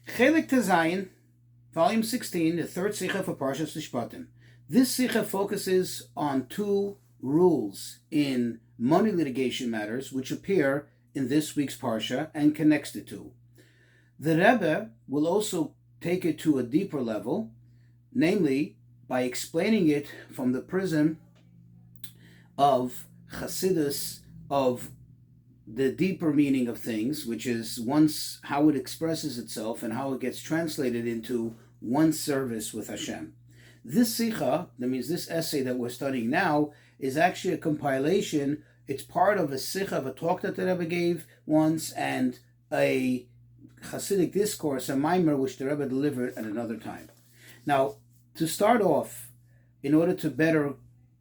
Chelik Tezayin, Volume 16, the third Sicha for Parshas Mishpatim. This Sicha focuses on two rules in money litigation matters which appear in this week's Parsha and connects the two. The Rebbe will also take it to a deeper level, namely by explaining it from the prism of Chassidus, of the deeper meaning of things, which is once how it expresses itself and how it gets translated into one service with Hashem. This Sicha, that means this essay that we're studying now, is actually a compilation. It's part of a Sicha, of a talk that the Rebbe gave once, and a Hasidic discourse, a mimer, which the Rebbe delivered at another time. Now, to start off, in order to better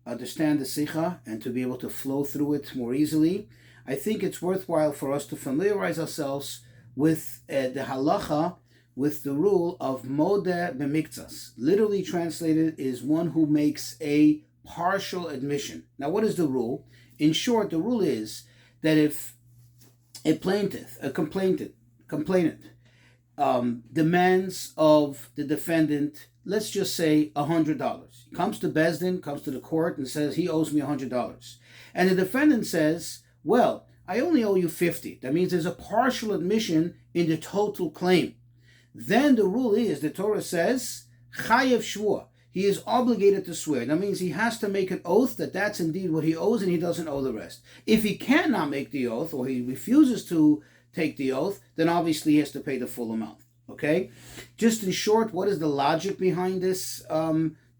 understand the Sicha and to be able to flow through it more easily, I think it's worthwhile for us to familiarize ourselves with the halacha, with the rule of modeh b'miktzas. Literally translated is one who makes a partial admission. Now, what is the rule? In short, the rule is that if a plaintiff, a complainant, demands of the defendant, let's just say $100. He comes to Bezdin, comes to the court and says he owes me $100. And the defendant says, well, I only owe you 50. That means there's a partial admission in the total claim. Then the rule is, the Torah says, chayev shvua. He is obligated to swear. That means he has to make an oath that that's indeed what he owes and he doesn't owe the rest. If he cannot make the oath or he refuses to take the oath, then obviously he has to pay the full amount. Okay? Just in short, what is the logic behind this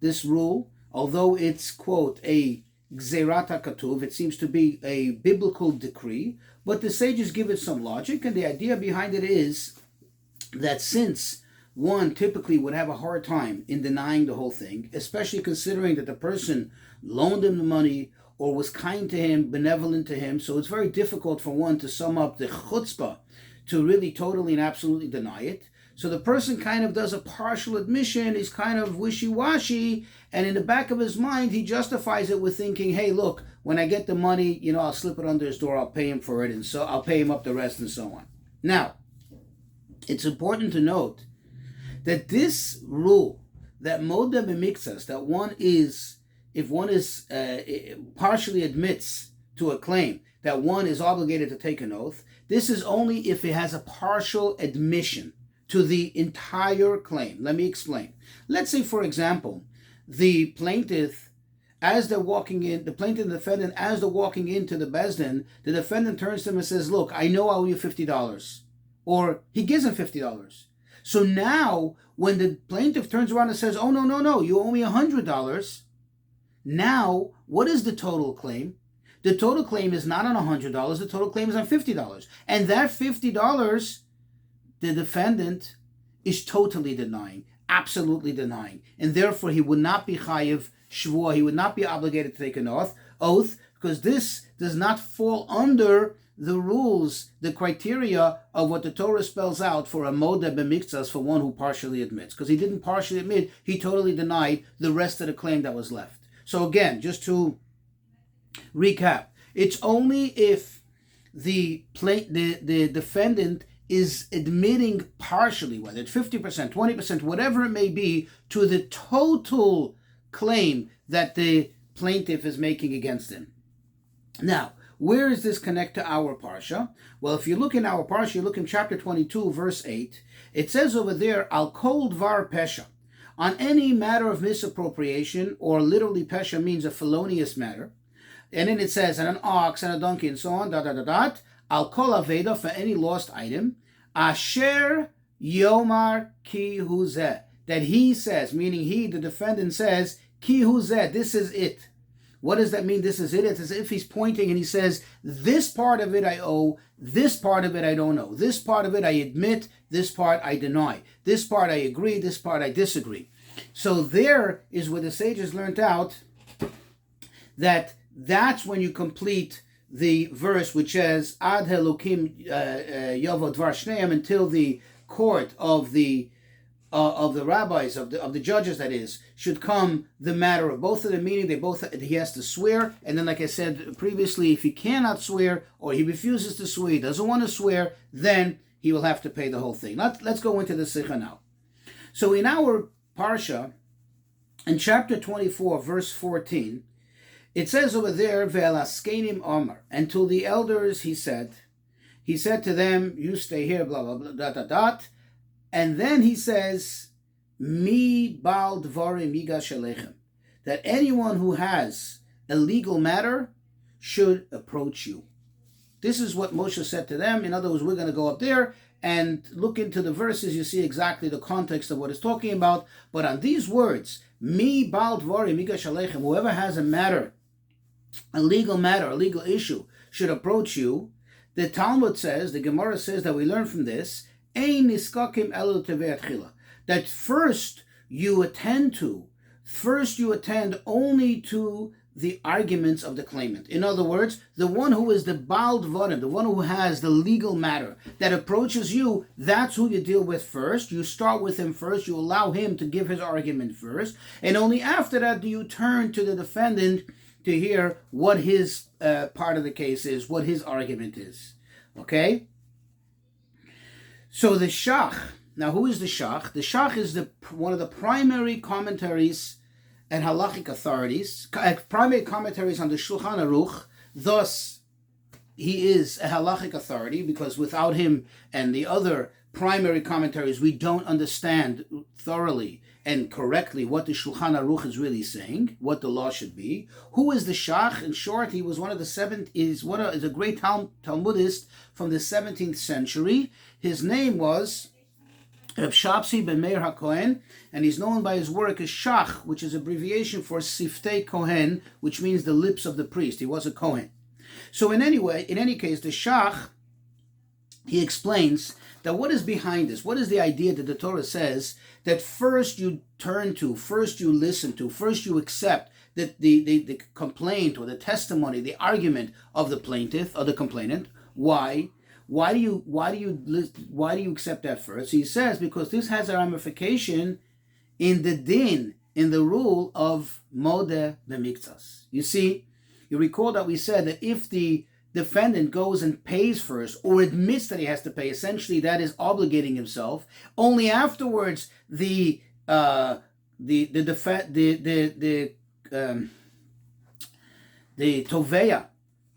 this rule? Although it's, quote, a Gzerat HaKatuv, it seems to be a biblical decree, but the sages give it some logic, and the idea behind it is that since one typically would have a hard time in denying the whole thing, especially considering that the person loaned him the money or was kind to him, benevolent to him, so it's very difficult for one to sum up the chutzpah to really totally and absolutely deny it. So the person kind of does a partial admission, he's kind of wishy-washy, and in the back of his mind, he justifies it with thinking, hey, look, when I get the money, I'll slip it under his door, I'll pay him for it, and so I'll pay him up the rest and so on. Now, it's important to note that this rule, that modeh b'miktzas, that one is, if one is partially admits to a claim, that one is obligated to take an oath, this is only if it has a partial admission to the entire claim. Let me explain. Let's say, for example, the plaintiff, as they're walking in, the plaintiff and the defendant, as they're walking into the Bezdin, the defendant turns to him and says, look, I know I owe you $50. Or he gives him $50. So now, when the plaintiff turns around and says, oh, no, you owe me $100, now, what is the total claim? The total claim is not on $100, the total claim is on $50. And that $50, the defendant is totally denying, absolutely denying. And therefore, he would not be chayev shvua, he would not be obligated to take an oath, because this does not fall under the rules, the criteria of what the Torah spells out for a modeh b'miktzas, for one who partially admits. Because he didn't partially admit, he totally denied the rest of the claim that was left. So again, just to recap, it's only if the defendant is admitting partially, whether it's 50%, 20%, whatever it may be, to the total claim that the plaintiff is making against him. Now, where does this connect to our parsha? Well, if you look in our parsha, you look in chapter 22, verse 8, it says over there, al kol dvar pesha, on any matter of misappropriation, or literally pesha means a felonious matter, and then it says, and an ox and a donkey and so on, al kol aveda, for any lost item, asher yomar ki hu zeh, that he says, meaning he, the defendant says, ki hu zeh, this is it. What does that mean, this is it? It's as if he's pointing and he says, this part of it I owe, this part of it I don't know. This part of it I admit, this part I deny. This part I agree, this part I disagree. So there is where the sages learned out that that's when you complete the verse which says, Ad Helukim Yavo Dvar Shneim, until the court of the rabbis, of the judges, that is, should come the matter of both of them, meaning he has to swear, and then, like I said previously, if he cannot swear or he refuses to swear, he doesn't want to swear, then he will have to pay the whole thing. Let's go into the Sikha now. So in our Parsha, in chapter 24, verse 14, it says over there, Ve'elaskenim Omar, and to the elders he said to them, you stay here, blah, blah, blah, dot, dot, dot. And then he says, Mi bal dvarim yigash alechem, that anyone who has a legal matter should approach you. This is what Moshe said to them. In other words, we're going to go up there and look into the verses. You see exactly the context of what it's talking about. But on these words, Mi bal dvarim yigash alechem, whoever has a matter, a legal matter, a legal issue, should approach you. The Talmud says, the Gemara says that we learn from this, Ein niskakim elu tevei atchila, that first you attend only to the arguments of the claimant. In other words, the one who is the Baal Dvarim, the one who has the legal matter that approaches you, that's who you deal with first. You start with him first. You allow him to give his argument first. And only after that do you turn to the defendant to hear what his part of the case is, what his argument is. Okay? So the Shach, now who is the Shach? The Shach is one of the primary commentaries and halachic authorities, primary commentaries on the Shulchan Aruch. Thus, he is a halachic authority, because without him and the other primary commentaries, we don't understand thoroughly and correctly what the Shulchan Aruch is really saying, what the law should be. Who is the Shach? In short, he was is a great Talmudist from the 17th century. His name was Reb Shapsi ben Meir HaKohen, and he's known by his work as Shach, which is abbreviation for Siftei Kohen, which means the lips of the priest. He was a Kohen. So in any case, the Shach, he explains that what is behind this? What is the idea that the Torah says that first you turn to, first you listen to, first you accept that the complaint or the testimony, the argument of the plaintiff or the complainant? Why? Why do you accept that first? He says because this has a ramification in the din, in the rule of modeh b'miktsas. You see, you recall that we said that if the defendant goes and pays first or admits that he has to pay, essentially that is obligating himself. Only afterwards the toveya,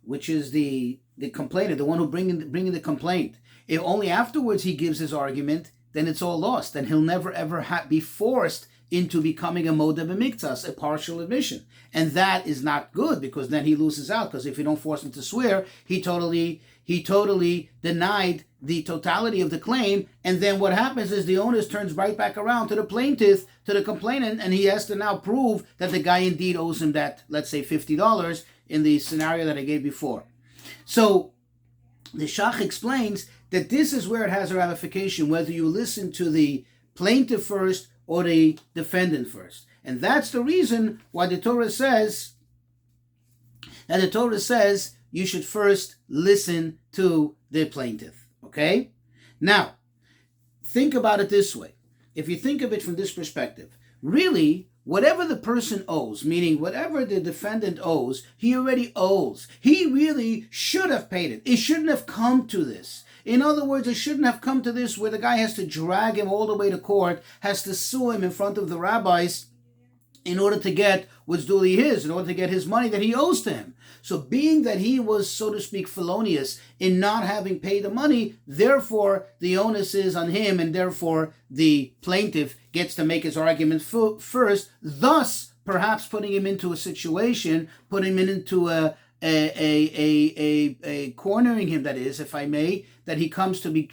which is the complainant, the one who bringing the complaint, if only afterwards he gives his argument, then it's all lost. Then he'll never ever be forced into becoming a modeh b'miktsas, a partial admission. And that is not good, because then he loses out, because if you don't force him to swear, he totally denied the totality of the claim, and then what happens is the onus turns right back around to the plaintiff, to the complainant, and he has to now prove that the guy indeed owes him that, let's say $50 in the scenario that I gave before. So the Shach explains that this is where it has a ramification, whether you listen to the plaintiff first or the defendant first. And that's the reason why the Torah says you should first listen to the plaintiff. Okay? Now, think about it this way. If you think of it from this perspective, really, whatever the person owes, meaning whatever the defendant owes, he already owes. He really should have paid it. It shouldn't have come to this. In other words, it shouldn't have come to this where the guy has to drag him all the way to court, has to sue him in front of the rabbis in order to get what's duly his, in order to get his money that he owes to him. So being that he was, so to speak, felonious in not having paid the money, therefore the onus is on him, and therefore the plaintiff gets to make his argument first, thus perhaps putting him into a situation, putting him into a cornering him, that is, if I may, that he comes to be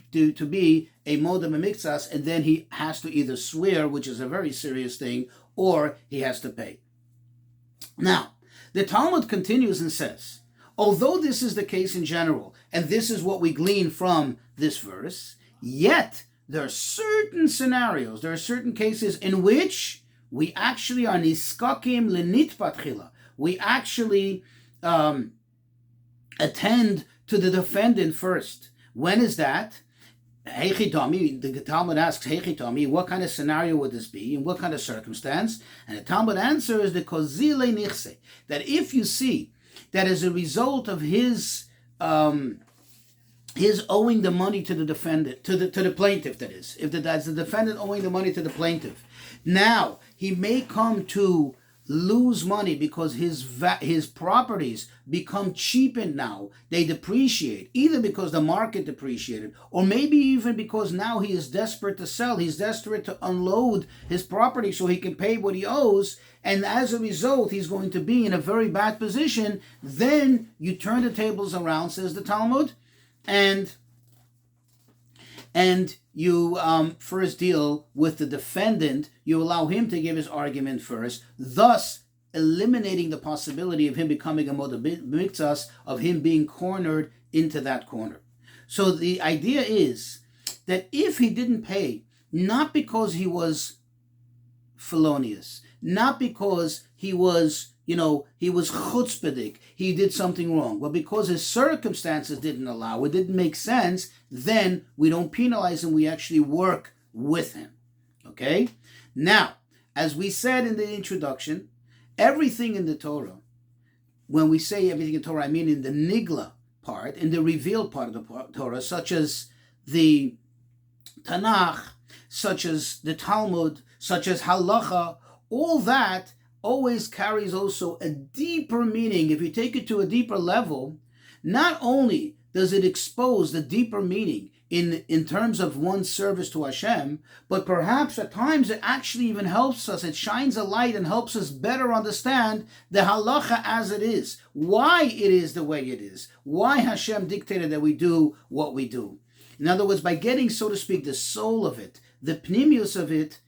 a modeh b'miktsas, and then he has to either swear, which is a very serious thing, or he has to pay. Now, the Talmud continues and says, although this is the case in general, and this is what we glean from this verse, yet there are certain scenarios, there are certain cases in which we actually are niskakim lenitpat chila. We actually attend to the defendant first. When is that? Heichitami, the Talmud asks, Heichitami, what kind of scenario would this be? In what kind of circumstance? And the Talmud answer is the kozile nichse, that if you see that as a result of his his owing the money to the defendant, to the plaintiff, that is. If that's the defendant owing the money to the plaintiff. Now, he may come to lose money because his properties become cheapened now. They depreciate, either because the market depreciated, or maybe even because now he is desperate to sell. He's desperate to unload his property so he can pay what he owes, and as a result, he's going to be in a very bad position. Then you turn the tables around, says the Talmud, and you first deal with the defendant. You allow him to give his argument first, thus eliminating the possibility of him becoming a moda miktsas, of him being cornered into that corner. So the idea is that if he didn't pay, not because he was felonious, not because he was chutzpahdik, he did something wrong, but because his circumstances didn't allow, it didn't make sense, then we don't penalize him, we actually work with him. Okay? Now, as we said in the introduction, everything in the Torah, when we say everything in Torah, I mean in the nigla part, in the revealed part of the Torah, such as the Tanakh, such as the Talmud, such as halacha, all that always carries also a deeper meaning. If you take it to a deeper level, not only does it expose the deeper meaning in terms of one's service to Hashem, but perhaps at times it actually even helps us, it shines a light and helps us better understand the halacha as it is, why it is the way it is, why Hashem dictated that we do what we do. In other words, by getting, so to speak, the soul of it, the pnimius of it,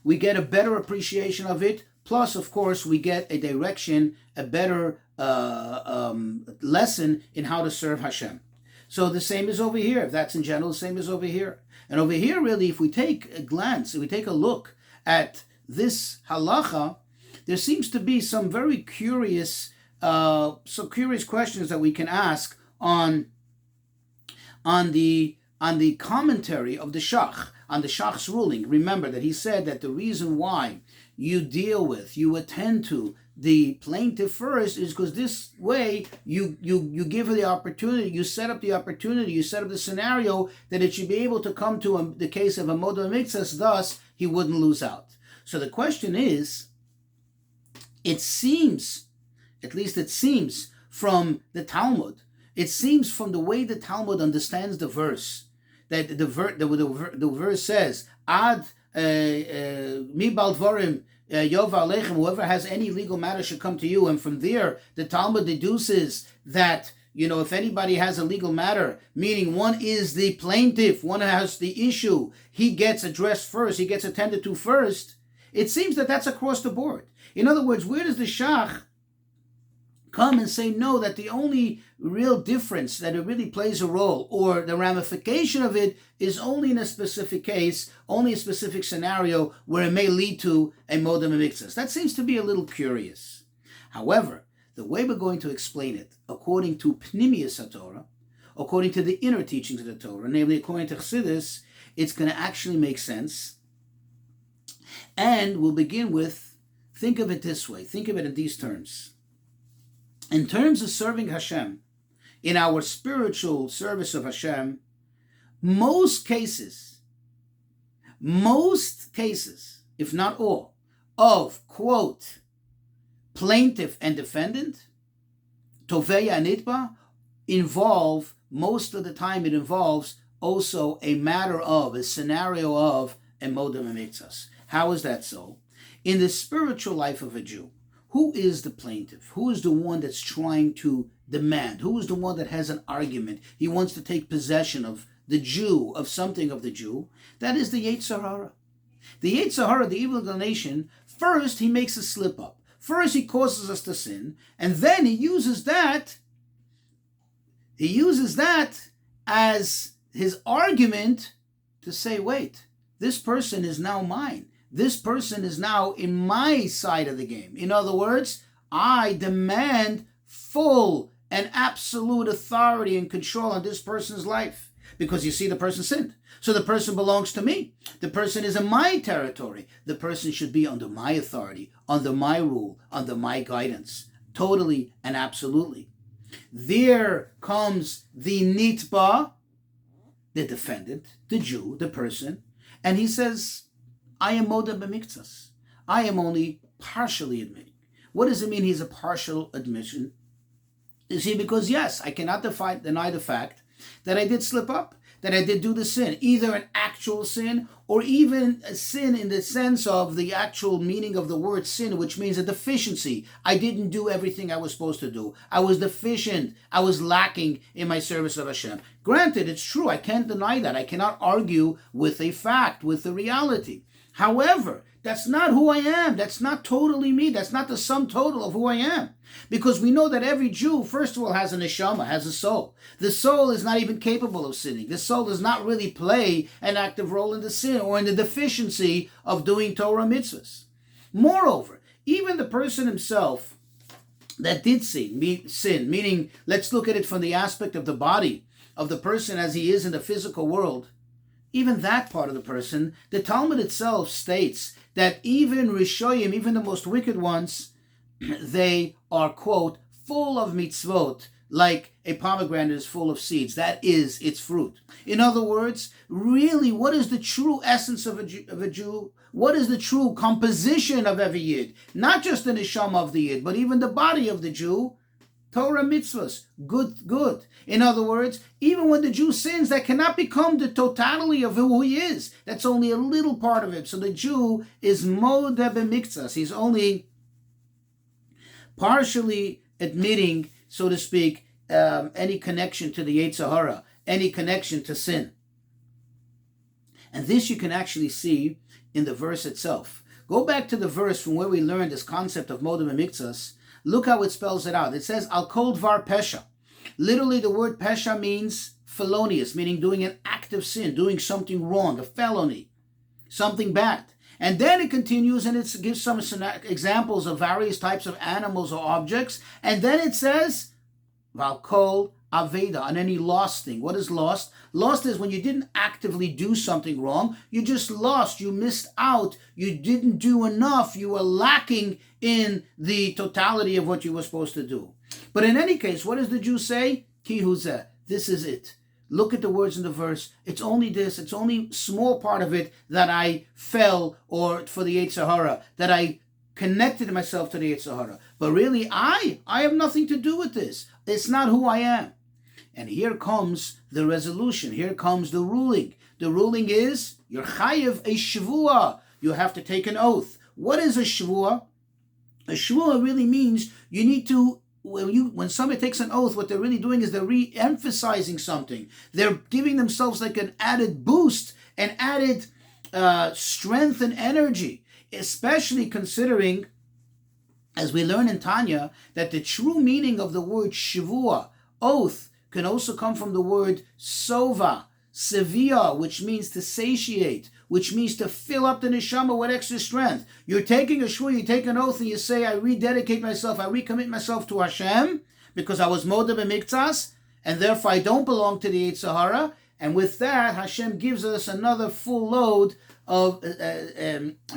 we get a better appreciation of it. Plus, of course, we get a direction, a better lesson in how to serve Hashem. So the same is over here. If that's in general, the same is over here. And over here, really, if we take a glance, if we take a look at this halacha, there seems to be some very curious, questions that we can ask on the commentary of the Shach, on the Shach's ruling. Remember that he said that the reason why you attend to the plaintiff first is because this way you give her the opportunity, you set up the scenario that it should be able to come to the case of a moda miktsas, thus he wouldn't lose out. So the question is, it seems from the Talmud, it seems from the way the Talmud understands the verse, that the verse says, Ad mi baldvarim yova alechem, whoever has any legal matter should come to you. And from there, the Talmud deduces that, if anybody has a legal matter, meaning one is the plaintiff, one has the issue, he gets addressed first, he gets attended to first. It seems that that's across the board. In other words, where does the Shach come and say no, that the only real difference, that it really plays a role, or the ramification of it, is only in a specific case, only a specific scenario where it may lead to a moda miktsas? That seems to be a little curious. However, the way we're going to explain it, according to Pnimius HaTorah, according to the inner teachings of the Torah, namely according to Chassidus, it's going to actually make sense. And we'll begin with, think of it this way, think of it in these terms. In terms of serving Hashem, in our spiritual service of Hashem, most cases, if not all, of, quote, plaintiff and defendant, toveya and itba, most of the time it involves also a matter of, a scenario of a moda miktsas. How is that so? In the spiritual life of a Jew, who is the plaintiff? Who is the one that's trying to demand? Who is the one that has an argument? He wants to take possession of the Jew, of something of the Jew. That is the Yetzer Hara. The Yetzer Hara, the evil inclination, first he makes a slip up. First he causes us to sin, and then he uses that as his argument to say, wait, this person is now mine. This person is now in my side of the game. In other words, I demand full and absolute authority and control on this person's life. Because you see, the person sinned. So the person belongs to me. The person is in my territory. The person should be under my authority, under my rule, under my guidance. Totally and absolutely. There comes the nitba, the defendant, the Jew, the person, and he says, I am moda b'miktsas. I am only partially admitting. What does it mean he's a partial admission? You see, because yes, I cannot deny the fact that I did slip up, that I did do the sin, either an actual sin or even a sin in the sense of the actual meaning of the word sin, which means a deficiency. I didn't do everything I was supposed to do. I was deficient. I was lacking in my service of Hashem. Granted, it's true. I can't deny that. I cannot argue with a fact, with the reality. However, that's not who I am. That's not totally me. That's not the sum total of who I am. Because we know that every Jew, first of all, has a neshama, has a soul. The soul is not even capable of sinning. The soul does not really play an active role in the sin or in the deficiency of doing Torah mitzvahs. Moreover, even the person himself that did sin, meaning, let's look at it from the aspect of the body, of the person as he is in the physical world, even that part of the person, the Talmud itself states that even Rishoyim, even the most wicked ones, they are, quote, full of mitzvot, like a pomegranate is full of seeds. That is its fruit. In other words, really, what is the true essence of a Jew? What is the true composition of every Yid? Not just the neshama of the Yid, but even the body of the Jew. Torah mitzvahs, good. In other words, even when the Jew sins, that cannot become the totality of who he is. That's only a little part of it. So the Jew is modeh b'miktsas. He's only partially admitting, so to speak, any connection to the Yetzer Hara, any connection to sin. And this you can actually see in the verse itself. Go back to the verse from where we learned this concept of modeh b'miktsas. Look how it spells it out. It says, Al kol dvar pesha. Literally, the word pesha means felonious, meaning doing an active sin, doing something wrong, a felony, something bad. And then it continues and it gives some examples of various types of animals or objects. And then it says, Val kol aveda, on any lost thing. What is lost? Lost is when you didn't actively do something wrong. You just lost. You missed out. You didn't do enough. You were lacking in the totality of what you were supposed to do. But in any case, what does the Jew say? Ki huzeh. This is it. Look at the words in the verse. It's only this. It's only small part of it that I fell or for the Yetzer Hara, that I connected myself to the Yetzer Hara. But really, I have nothing to do with this. It's not who I am. And here comes the resolution. Here comes the ruling. The ruling is, you're chayev a shvuah. You have to take an oath. What is a shvuah? A shvuah really means you need to, when somebody takes an oath, what they're really doing is they're re-emphasizing something. They're giving themselves like an added boost, an added strength and energy, especially considering, as we learn in Tanya, that the true meaning of the word shvuah, oath, can also come from the word sova, sevia, which means to satiate, which means to fill up the neshama with extra strength. You're taking a shvuah, you take an oath, and you say, I rededicate myself, I recommit myself to Hashem, because I was modeh b'miktsas, and therefore I don't belong to the Yetzer Hara. And with that, Hashem gives us another full load of,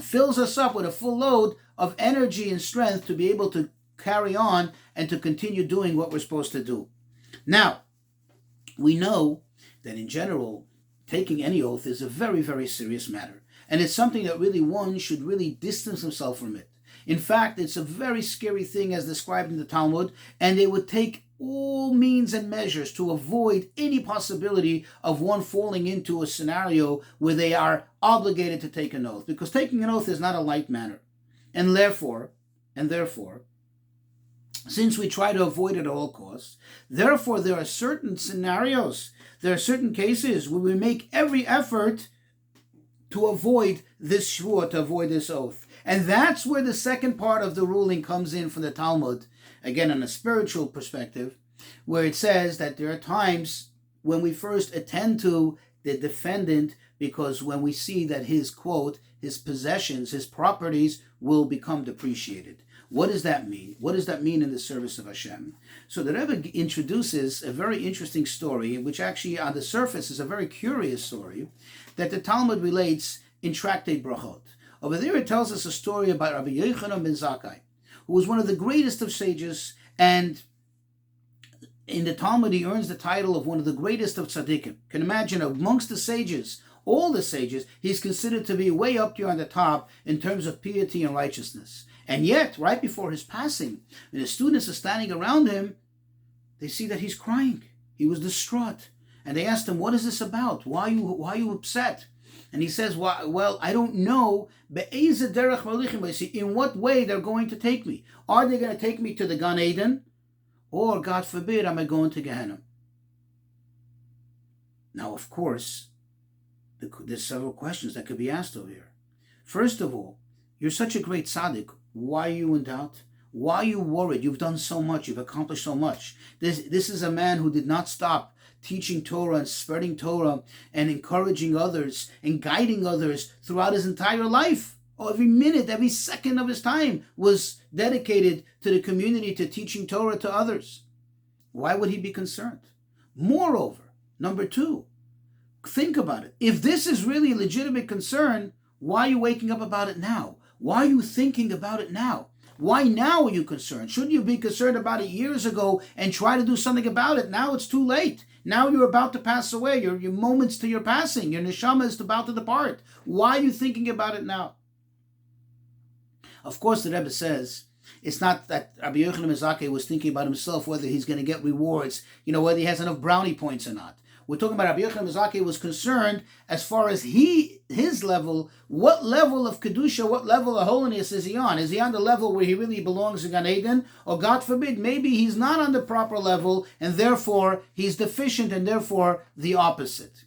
fills us up with a full load of energy and strength to be able to carry on and to continue doing what we're supposed to do. Now, we know that in general, taking any oath is a very, very serious matter. And it's something that really one should really distance himself from it. In fact, it's a very scary thing as described in the Talmud, and they would take all means and measures to avoid any possibility of one falling into a scenario where they are obligated to take an oath. Because taking an oath is not a light matter. And therefore, since we try to avoid it at all costs, therefore there are certain scenarios, there are certain cases where we make every effort to avoid this shvuah, to avoid this oath. And that's where the second part of the ruling comes in from the Talmud, again on a spiritual perspective, where it says that there are times when we first attend to the defendant, because when we see that his, quote, his possessions, his properties will become depreciated. What does that mean? What does that mean in the service of Hashem? So the Rebbe introduces a very interesting story, which actually on the surface is a very curious story, that the Talmud relates in Tractate Brachot. Over there it tells us a story about Rabbi Yochanan ben Zakkai, who was one of the greatest of sages, and in the Talmud, he earns the title of one of the greatest of tzaddikim. Can imagine amongst the sages, all the sages, he's considered to be way up there on the top in terms of piety and righteousness. And yet, right before his passing, when the students are standing around him, they see that he's crying. He was distraught. And they asked him, what is this about? Why are you upset? And he says, well, I don't know in what way they're going to take me. Are they going to take me to the Gan Eden? Or, God forbid, am I going to Gehenna? Now, of course, there's several questions that could be asked over here. First of all, you're such a great tzaddik. Why are you in doubt? Why are you worried? You've done so much. You've accomplished so much. This is a man who did not stop teaching Torah and spreading Torah and encouraging others and guiding others throughout his entire life. Every minute, every second of his time was dedicated to the community, to teaching Torah to others. Why would he be concerned? Moreover, number two, think about it. If this is really a legitimate concern, why are you waking up about it now? Why are you thinking about it now? Why now are you concerned? Shouldn't you be concerned about it years ago and try to do something about it? Now it's too late. Now you're about to pass away. Your moments to your passing. Your neshama is about to depart. Why are you thinking about it now? Of course, the Rebbe says it's not that Rabbi Yochanan Mizake was thinking about himself, whether he's going to get rewards, whether he has enough brownie points or not. We're talking about Rabbi Yochanan Mizake was concerned as far as his level, what level of Kedusha, what level of holiness is he on? Is he on the level where he really belongs in Gan Eden? Or God forbid, maybe he's not on the proper level and therefore he's deficient and therefore the opposite.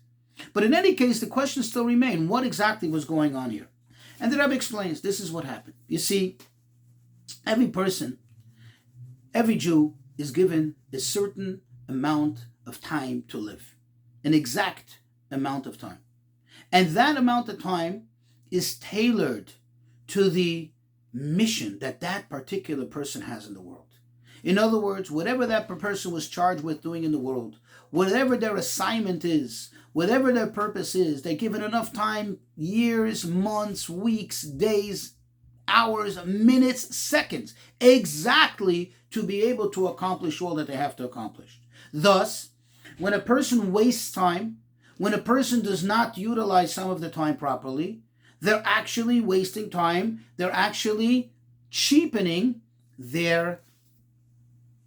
But in any case, the questions still remain. What exactly was going on here? And the Rebbe explains, this is what happened. You see, every person, every Jew is given a certain amount of time to live. An exact amount of time. And that amount of time is tailored to the mission that particular person has in the world. In other words, whatever that person was charged with doing in the world, whatever their assignment is, whatever their purpose is, they're given enough time, years, months, weeks, days, hours, minutes, seconds, exactly to be able to accomplish all that they have to accomplish. Thus, when a person wastes time, when a person does not utilize some of the time properly, they're actually wasting time. They're actually cheapening their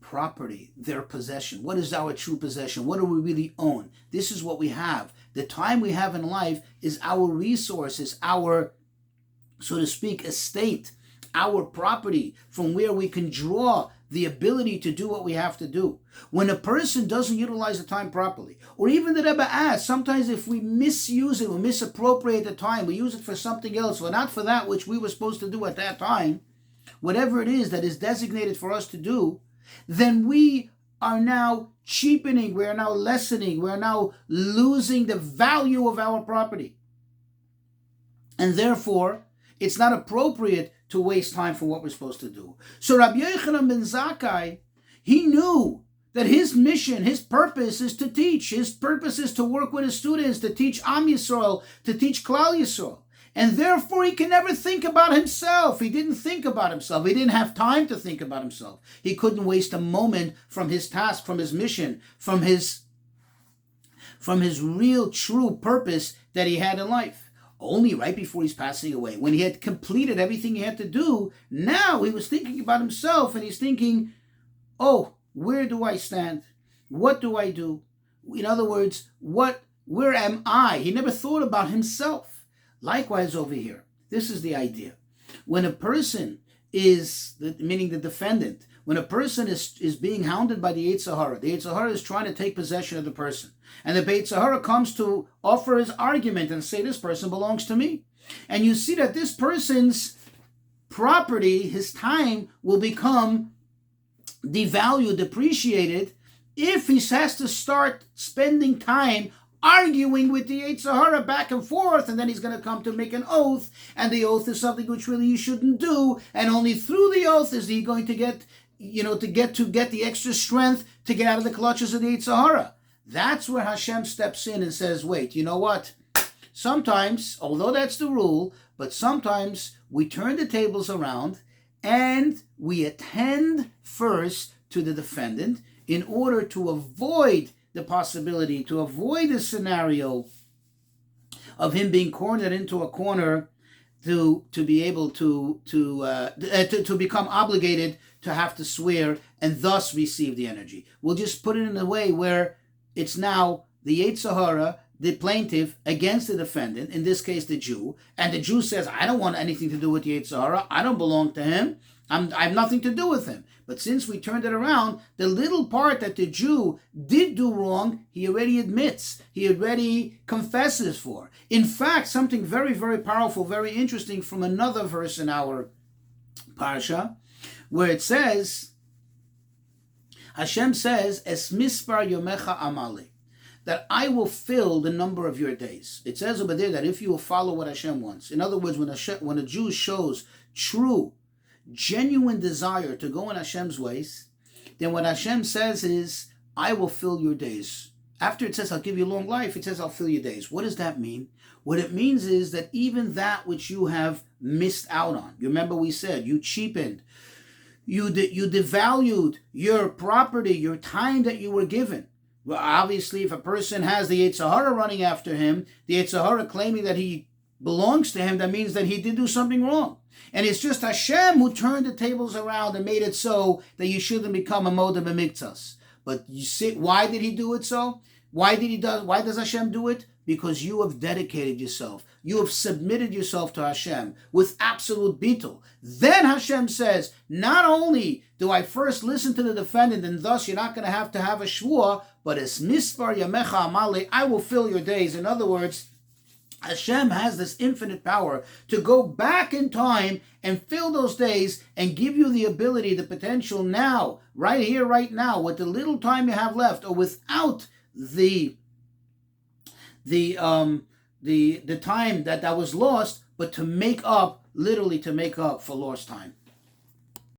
property, their possession. What is our true possession? What do we really own? This is what we have. The time we have in life is our resources, our, so to speak, estate, our property from where we can draw the ability to do what we have to do. When a person doesn't utilize the time properly, or even the Rebbe asks, sometimes if we misuse it, we misappropriate the time, we use it for something else, or not for that which we were supposed to do at that time, whatever it is that is designated for us to do, then we are now cheapening, we are now lessening, we are now losing the value of our property. And therefore, it's not appropriate to waste time for what we're supposed to do. So Rabbi Yochanan ben Zakkai, he knew that his mission, his purpose is to teach. His purpose is to work with his students, to teach Am Yisrael, to teach Klal Yisrael. And therefore he can never think about himself. He didn't think about himself. He didn't have time to think about himself. He couldn't waste a moment from his task, from his mission, from his real true purpose that he had in life. Only right before he's passing away, when he had completed everything he had to do, now he was thinking about himself and he's thinking, oh, where do I stand? What do I do? In other words, where am I? He never thought about himself. Likewise over here, this is the idea. When a person is, meaning the defendant, when a person is being hounded by the Yetzer Hara is trying to take possession of the person. And the Yetzer Hara comes to offer his argument and say, this person belongs to me. And you see that this person's property, his time, will become devalued, depreciated, if he has to start spending time arguing with the Yetzer Hara back and forth, and then he's going to come to make an oath, and the oath is something which really you shouldn't do, and only through the oath is he going to get the extra strength to get out of the clutches of the Yetzer Hara. That's where Hashem steps in and says, wait, you know what? Sometimes, although that's the rule, but sometimes we turn the tables around and we attend first to the defendant in order to avoid the possibility, to avoid the scenario of him being cornered into a corner, to be able to become obligated to have to swear and thus receive the energy. We'll just put it in a way where it's now the Yetzer Hara, the plaintiff, against the defendant, in this case the Jew, and the Jew says, I don't want anything to do with the Yetzer Hara, I don't belong to him, I have nothing to do with him. But since we turned it around, the little part that the Jew did do wrong, he already admits, he already confesses for. In fact, something very, very powerful, very interesting from another verse in our Parsha, where it says, Hashem says, Es mispar yomecha amali, that I will fill the number of your days. It says over there that if you will follow what Hashem wants. In other words, when a Jew shows true, genuine desire to go in Hashem's ways, then what Hashem says is, I will fill your days. After it says, I'll give you long life, it says, I'll fill your days. What does that mean? What it means is that even that which you have missed out on, you remember we said, you cheapened, you devalued your property, your time that you were given. Well, obviously, if a person has the Yetzer Hara running after him, the Yetzer Hara claiming that he belongs to him, that means that he did do something wrong. And it's just Hashem who turned the tables around and made it so that you shouldn't become a modem miktzas. But you see, why did he do it so? Why does Hashem do it? Because you have dedicated yourself. You have submitted yourself to Hashem with absolute bitul. Then Hashem says, not only do I first listen to the defendant, and thus you're not going to have a shvua, but es mispar yamecha amali, I will fill your days. In other words, Hashem has this infinite power to go back in time and fill those days and give you the ability, the potential now, right here, right now, with the little time you have left, or without the time that was lost, but to make up, literally to make up for lost time.